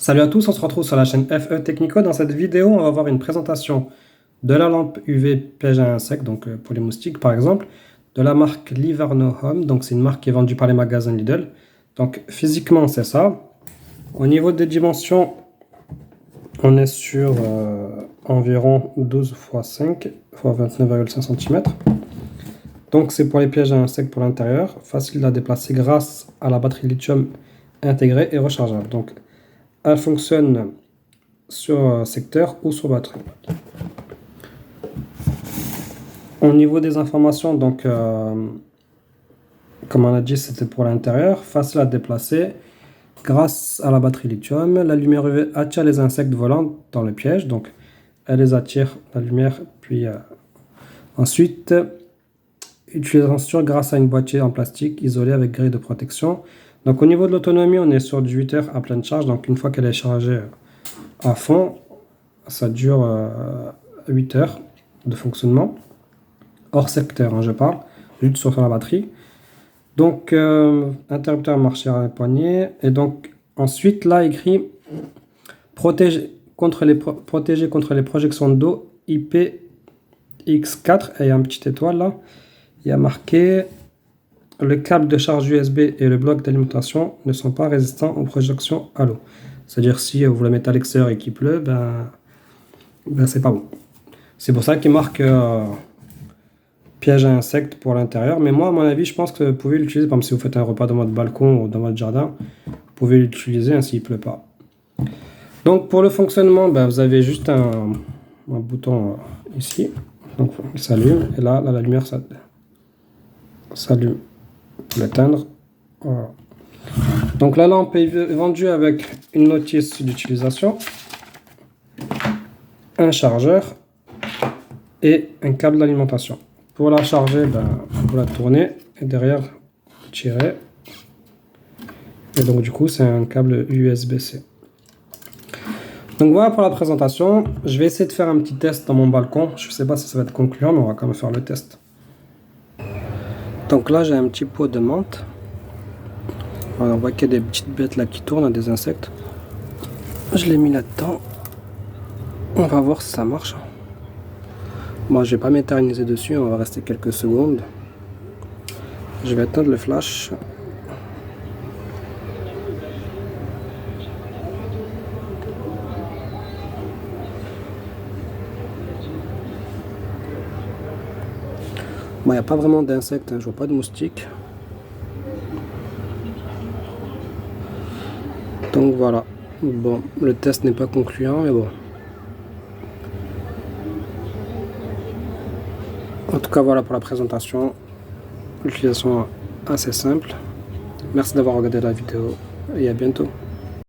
Salut à tous, on se retrouve sur la chaîne FE Technico. Dans cette vidéo, on va voir une présentation de la lampe UV piège à insectes, donc pour les moustiques par exemple, de la marque Liverno Home. Donc c'est une marque qui est vendue par les magasins Lidl. Donc physiquement c'est ça. Au niveau des dimensions, on est sur environ 12 x 5 x 29,5 cm. Donc c'est pour les pièges à insectes pour l'intérieur, facile à déplacer grâce à la batterie lithium intégrée et rechargeable. Donc elle fonctionne sur secteur ou sur batterie. Au niveau des informations, donc comme on a dit, c'était pour l'intérieur, facile à déplacer grâce à la batterie lithium. La lumière UV attire les insectes volants dans le piège, donc elle les attire, la lumière, puis ensuite utilisation grâce à une boîtier en plastique isolée avec grille de protection. Donc au niveau de l'autonomie, on est sur du 8 heures à pleine charge. Donc une fois qu'elle est chargée à fond, ça dure 8 heures de fonctionnement. Hors secteur, hein, je parle, juste sur la batterie. Donc interrupteur marcheur à poignée. Et donc ensuite là écrit protégé contre les projections d'eau IPX4. Et il y a une petite étoile là. Il y a marqué le câble de charge USB et le bloc d'alimentation ne sont pas résistants aux projections à l'eau. C'est-à-dire si vous le mettez à l'extérieur et qu'il pleut, ben c'est pas bon. C'est pour ça qu'il marque piège à insectes pour l'intérieur. Mais moi, à mon avis, je pense que vous pouvez l'utiliser. Par exemple, si vous faites un repas dans votre balcon ou dans votre jardin, vous pouvez l'utiliser s'il ne pleut pas. Donc pour le fonctionnement, vous avez juste un bouton ici. Donc il s'allume et là la lumière s'allume. Pour l'éteindre. Voilà. Donc la lampe est vendue avec une notice d'utilisation, un chargeur et un câble d'alimentation. Pour la charger, vous la tournez et derrière vous tirez. Et donc du coup c'est un câble USB-C. Donc voilà pour la présentation. Je vais essayer de faire un petit test dans mon balcon. Je ne sais pas si ça va être concluant, mais on va quand même faire le test. Donc là j'ai un petit pot de menthe. On voit qu'il y a des petites bêtes là qui tournent, des insectes. Je l'ai mis là-dedans. On va voir si ça marche. Moi je vais pas m'éterniser dessus, on va rester quelques secondes. Je vais éteindre le flash. Il n'y a pas vraiment d'insectes, hein, je vois pas de moustiques. Donc voilà. Bon, le test n'est pas concluant, mais bon. En tout cas, voilà pour la présentation. L'utilisation assez simple. Merci d'avoir regardé la vidéo et à bientôt.